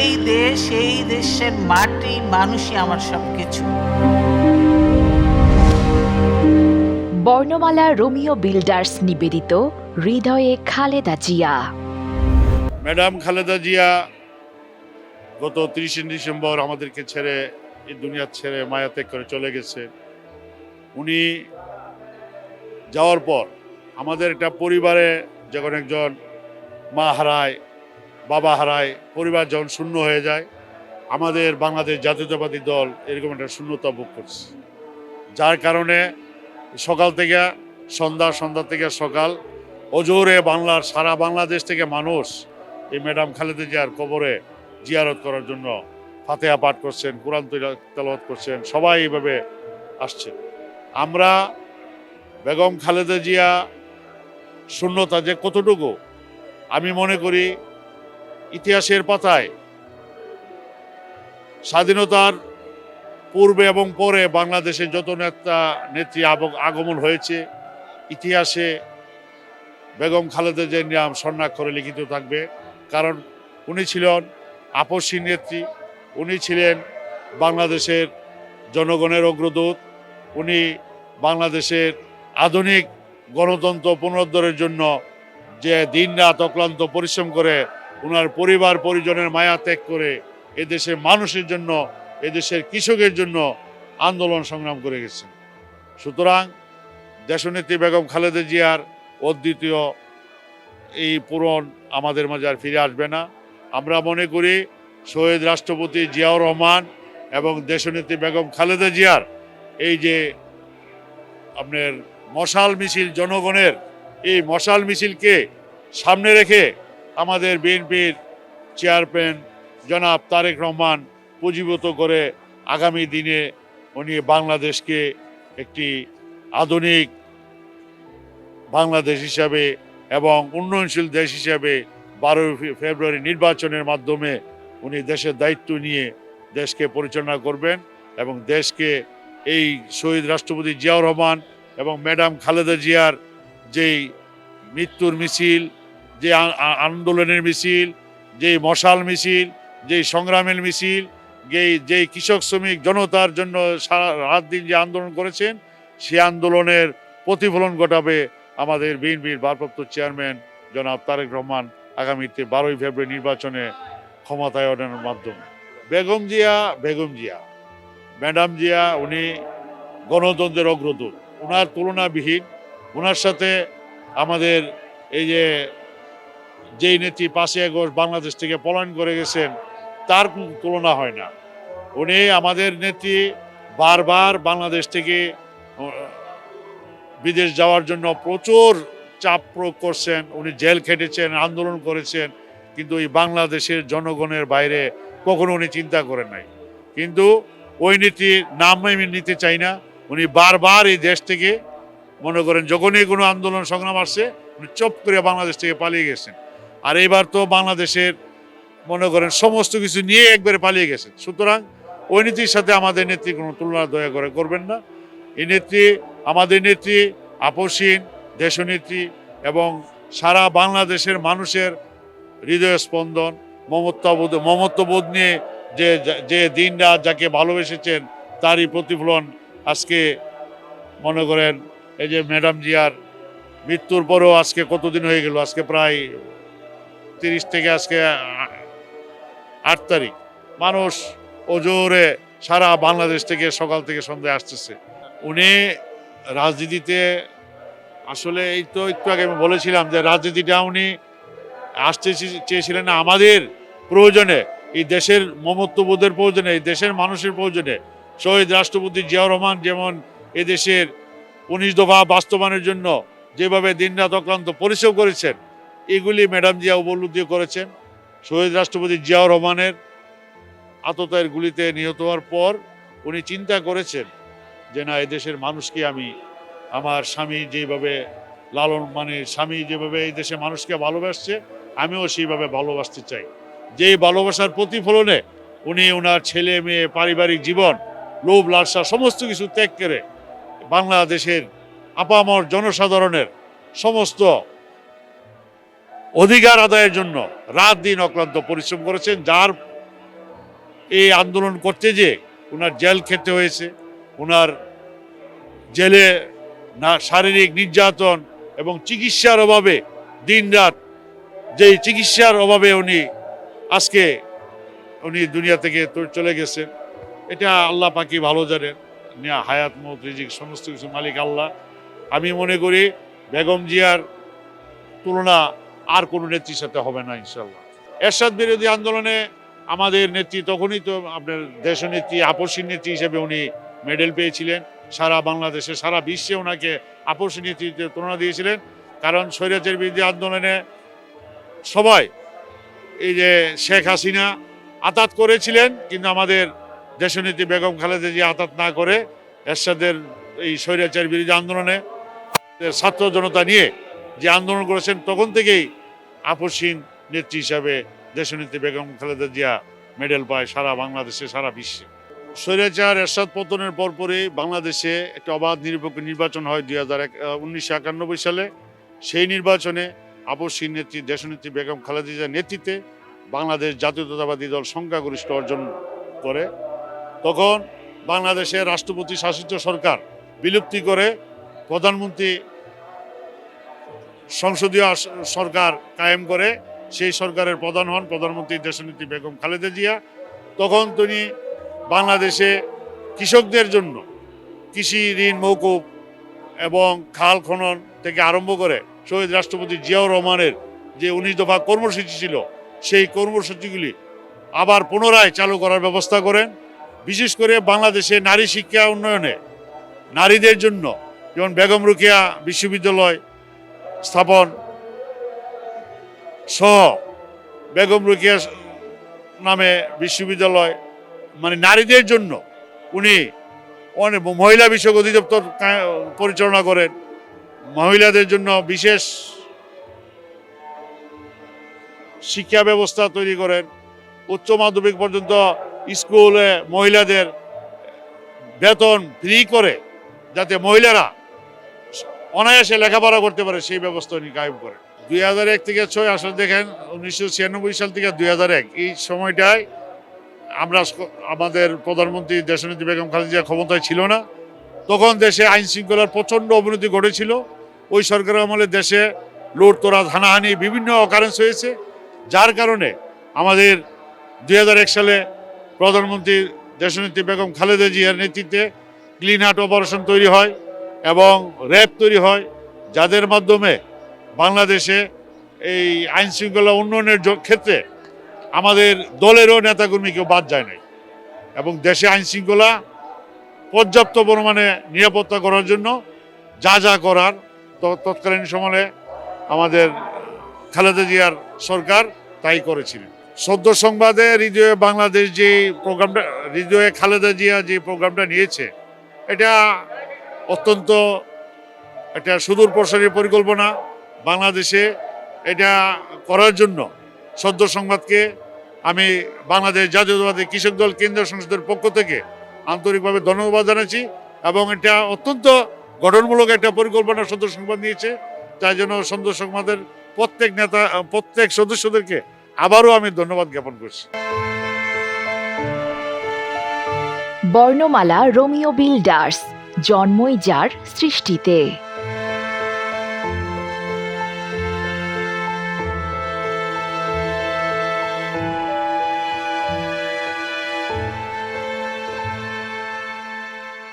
এই দেশ, এই দেশের মাটি, মানুষই আমার সবকিছু। বর্ণমালা রোমিও বিল্ডার্স নিবেদিত হৃদয়ে খালেদা জিয়া। ম্যাডাম খালেদা জিয়া গত 30 ডিসেম্বর আমাদেরকে ছেড়ে, এই দুনিয়া ছেড়ে মায়া ত্যাগ করে চলে গেছে। উনি যাওয়ার পর আমাদের একটা পরিবারে যখন একজন মা হারায়, বাবা হারায়, পরিবার যখন শূন্য হয়ে যায়, আমাদের বাংলাদেশ জাতীয়তাবাদী দল এরকম একটা শূন্যতা ভোগ করছে। যার কারণে সকাল থেকে সন্ধ্যা থেকে সকাল অজোরে বাংলার সারা বাংলাদেশ থেকে মানুষ এই ম্যাডাম খালেদা জিয়ার কবরে জিয়ারত করার জন্য ফাতিহা পাঠ করছেন, কোরআন তেলাওয়াত করছেন, সবাই এইভাবে আসছেন। আমরা বেগম খালেদা জিয়া শূন্যতা যে কতটুকু, আমি মনে করি ইতিহাসের পাতায় স্বাধীনতার পূর্বে এবং পরে বাংলাদেশে যত নেতা নেত্রী আগমন হয়েছে, ইতিহাসে বেগম খালেদা জিয়ার নাম স্বর্ণাক্ষরে লিখিত থাকবে। কারণ উনি ছিলেন আপসী নেত্রী, উনি ছিলেন বাংলাদেশের জনগণের অগ্রদূত, উনি বাংলাদেশের আধুনিক গণতন্ত্র পুনরুদ্ধারের জন্য যে দিনরাত অক্লান্ত পরিশ্রম করে ওনার পরিবার পরিজনের মায়া ত্যাগ করে এদেশের মানুষের জন্য, এদেশের কৃষকের জন্য আন্দোলন সংগ্রাম করে গেছেন। সুতরাং দেশনেত্রী বেগম খালেদা জিয়ার অদ্বিতীয় এই পূরণ আমাদের মাঝে আর ফিরে আসবে না। আমরা মনে করি শহীদ রাষ্ট্রপতি জিয়াউর রহমান এবং দেশনেত্রী বেগম খালেদা জিয়ার এই যে আপনার মশাল মিছিল, জনগণের এই মশাল মিছিলকে সামনে রেখে আমাদের বিএনপির চেয়ারম্যান জনাব তারেক রহমান পুঁজিভূত করে আগামী দিনে উনি বাংলাদেশকে একটি আধুনিক বাংলাদেশ হিসাবে এবং উন্নয়নশীল দেশ হিসাবে 12 ফেব্রুয়ারি নির্বাচনের মাধ্যমে উনি দেশের দায়িত্ব নিয়ে দেশকে পরিচালনা করবেন এবং দেশকে এই শহীদ রাষ্ট্রপতি জিয়াউর রহমান এবং ম্যাডাম খালেদা জিয়ার যেই মৃত্যুর মিছিল, যে আন্দোলনের মিছিল, যেই মশাল মিছিল, যেই সংগ্রামের মিছিল, যেই কৃষক শ্রমিক জনতার জন্য সারা রাত দিন যে আন্দোলন করেছেন, সেই আন্দোলনের প্রতিফলন ঘটাবে আমাদের বিএনপির ভারপ্রাপ্ত চেয়ারম্যান জনাব তারেক রহমান আগামীতে 12 ফেব্রুয়ারি নির্বাচনে ক্ষমতায়নের মাধ্যমে। বেগম জিয়া ম্যাডাম জিয়া উনি গণতন্ত্রের অগ্রদূত, ওনার তুলনাবিহীন। ওনার সাথে আমাদের এই যেই নেত্রী 5ই আগস্ট বাংলাদেশ থেকে পলায়ন করে গেছেন, তার কোনো তুলনা হয় না। উনি আমাদের নেত্রী বারবার বাংলাদেশ থেকে বিদেশ যাওয়ার জন্য প্রচুর চাপ প্রয়োগ করছেন, উনি জেল খেটেছেন, আন্দোলন করেছেন, কিন্তু এই বাংলাদেশের জনগণের বাইরে কখনো উনি চিন্তা করেন নাই। কিন্তু ওই নীতির নাম আমি নিতে চাই না। উনি বারবার এই দেশ থেকে মনে করেন যখনই কোনো আন্দোলন সংগ্রাম আসছে উনি চুপ করে বাংলাদেশ থেকে পালিয়ে গেছেন। আর এবার তো বাংলাদেশের মনে করেন সমস্ত কিছু নিয়ে একবারে পালিয়ে গেছেন। সুতরাং ওই নীতির সাথে আমাদের নেত্রী কোনো তুলনা দয়া করে করবেন না। এই নেত্রী আমাদের নেত্রী আপসীন দেশনেত্রী এবং সারা বাংলাদেশের মানুষের হৃদয় স্পন্দন, মমত্ববোধ নিয়ে যে দিন রাত যাকে ভালোবেসেছেন তারই প্রতিফলন আজকে মনে করেন এই যে ম্যাডাম জিয়ার মৃত্যুর পরেও আজকে কতদিন হয়ে গেল, আজকে প্রায় 30 থেকে আজকে 8 তারিখ, মানুষ ওজোরে সারা বাংলাদেশ থেকে সকাল থেকে সন্ধ্যায় আসতেছে। উনি রাজনীতিতে আসলে এই তো একটু আগে আমি বলেছিলাম যে রাজনীতিটা উনি আসতে চেয়েছিলেন না আমাদের প্রয়োজনে, এই দেশের মমত্ববোধের প্রয়োজনে, এই দেশের মানুষের প্রয়োজনে। শহীদ রাষ্ট্রপতি জিয়াউর রহমান যেমন এদেশের 19 দফা বাস্তবায়নের জন্য যেভাবে দিনরাত অক্লান্ত পরিশ্রম করেছেন, এগুলি ম্যাডাম জিয়া উপলব্ধি করেছেন। শহীদ রাষ্ট্রপতি জিয়াউর রহমানের আততায়ীর গুলিতে নিহত হওয়ার পর উনি চিন্তা করেছেন যে না, এদেশের মানুষকে আমি আমার স্বামী যেভাবে স্বামী যেভাবে এই দেশের মানুষকে ভালোবাসছে, আমিও সেইভাবে ভালোবাসতে চাই। যেই ভালোবাসার প্রতিফলনে উনি ওনার ছেলে মেয়ে, পারিবারিক জীবন, লোভ লালসা সমস্ত কিছু ত্যাগ করে বাংলাদেশের আপামর জনসাধারণের সমস্ত অধিকার আদায়ের জন্য রাত দিন অক্লান্ত পরিশ্রম করেছেন, যার এই আন্দোলন করতে যে ওনার জেল খেতে হয়েছে, ওনার জেলে না শারীরিক নির্যাতন এবং চিকিৎসার অভাবে দিনরাত যেই চিকিৎসার অভাবে আজকে উনি দুনিয়া থেকে চলে গেছেন। এটা আল্লাহ পাকি ভালো জানেন, হায়াত মৌত রিজিক সমস্ত কিছু মালিক আল্লাহ। আমি মনে করি বেগম জিয়ার তুলনা আর কোনো নেত্রীর সাথে হবে না ইনশাল্লাহ। এরশাদ বিরোধী আন্দোলনে আমাদের নেত্রী তখনই তো আপনার দেশনেত্রী, আপসী নেত্রী হিসেবে উনি মেডেল পেয়েছিলেন। সারা বাংলাদেশে সারা বিশ্বে ওনাকে আপসী নেতৃত্বে তুলনা দিয়েছিলেন। কারণ স্বৈরাচার বিরোধী আন্দোলনে সবাই এই যে শেখ হাসিনা আতাত করেছিলেন, কিন্তু আমাদের দেশনেত্রী বেগম খালেদা জিয়া আতাত না করে এরশাদের এই স্বৈরাচার বিরোধী আন্দোলনে ছাত্র জনতা নিয়ে যে আন্দোলন করেছেন, তখন থেকেই আপসীন নেত্রী হিসাবে দেশনেত্রী বেগম খালেদা জিয়া মেডেল পায় সারা বাংলাদেশে সারা বিশ্বে। স্বৈরাচার এরশাদ পতনের পরপরই বাংলাদেশে একটা অবাধ নিরপেক্ষ নির্বাচন হয় 1991 সালে। সেই নির্বাচনে আপসীন নেত্রী দেশনেত্রী বেগম খালেদা জিয়ার নেতৃত্বে বাংলাদেশ জাতীয়তাবাদী দল সংখ্যাগরিষ্ঠ অর্জন করে। তখন বাংলাদেশের রাষ্ট্রপতি শাসিত সরকার বিলুপ্তি করে প্রধানমন্ত্রী সংসদীয় সরকার কায়েম করে। সেই সরকারের প্রধান হন প্রধানমন্ত্রী দেশনেত্রী বেগম খালেদা জিয়া। তখন তিনি বাংলাদেশে কৃষকদের জন্য কৃষি ঋণ মওকুফ এবং খাল খনন থেকে আরম্ভ করে শহীদ রাষ্ট্রপতি জিয়াউর রহমানের যে 19 দফা কর্মসূচি ছিল, সেই কর্মসূচিগুলি আবার পুনরায় চালু করার ব্যবস্থা করেন। বিশেষ করে বাংলাদেশে নারী শিক্ষা উন্নয়নে নারীদের জন্য যেমন বেগম রোকেয়া বিশ্ববিদ্যালয় স্থাপন সহ বেগম রোকেয়া নামে বিশ্ববিদ্যালয়, মানে নারীদের জন্য উনি অনেক মহিলা বিষয়ক অধিদপ্তর পরিচালনা করেন। মহিলাদের জন্য বিশেষ শিক্ষা ব্যবস্থা তৈরি করেন। উচ্চ মাধ্যমিক পর্যন্ত স্কুলে মহিলাদের বেতন ফ্রি করে, যাতে মহিলারা অনায়াসে লেখাপড়া করতে পারে, সেই ব্যবস্থা উনি কায়েম করেন। 2001 থেকে 6 আসলে দেখেন 1996 সাল থেকে 2001 এই সময়টায় আমাদের প্রধানমন্ত্রী দেশনেত্রী বেগম খালেদা জিয়া ক্ষমতায় ছিল না। তখন দেশে আইন শৃঙ্খলার প্রচণ্ড অবনতি ঘটেছিল। ওই সরকারের আমলে দেশে লুটতরাজ হানাহানি বিভিন্ন অকারেন্স হয়েছে, যার কারণে আমাদের 2001 সালে প্রধানমন্ত্রী দেশনেত্রী বেগম খালেদা জিয়ার নেতৃত্বে ক্লিন হার্ট অপারেশন তৈরি হয় এবং র্যাব তৈরি হয়, যাদের মাধ্যমে বাংলাদেশে এই আইন শৃঙ্খলা উন্নয়নের ক্ষেত্রে আমাদের দলেরও নেতাকর্মী কেউ বাদ যায় নাই এবং দেশে আইন শৃঙ্খলা পর্যাপ্ত পরিমাণে নিরাপত্তা করার জন্য যা যা করার তৎকালীন সময়ে আমাদের খালেদা জিয়ার সরকার তাই করেছিলেন। সদ্য সংবাদে হৃদয়ে বাংলাদেশ যে প্রোগ্রামটা, হৃদয়ে খালেদা জিয়া যে প্রোগ্রামটা নিয়েছে, এটা অত্যন্ত একটা সুদূর প্রসারী পরিকল্পনা। বাংলাদেশে এটা করার জন্য সদ্য সংবাদকে আমি বাংলাদেশ জাতীয়তাবাদী কৃষক দল কেন্দ্রীয় সংসদের পক্ষ থেকে আন্তরিকভাবে ধন্যবাদ জানাচ্ছি এবং এটা অত্যন্ত গঠনমূলক একটা পরিকল্পনা সদ্য সংবাদ নিয়েছে। তাই জন্য সদ্য সংবাদের প্রত্যেক সদস্যদেরকে আবারও আমি ধন্যবাদ জ্ঞাপন করছি। বর্ণমালা রোমিও বিল্ডার্স, জন্মই যার সৃষ্টিতে।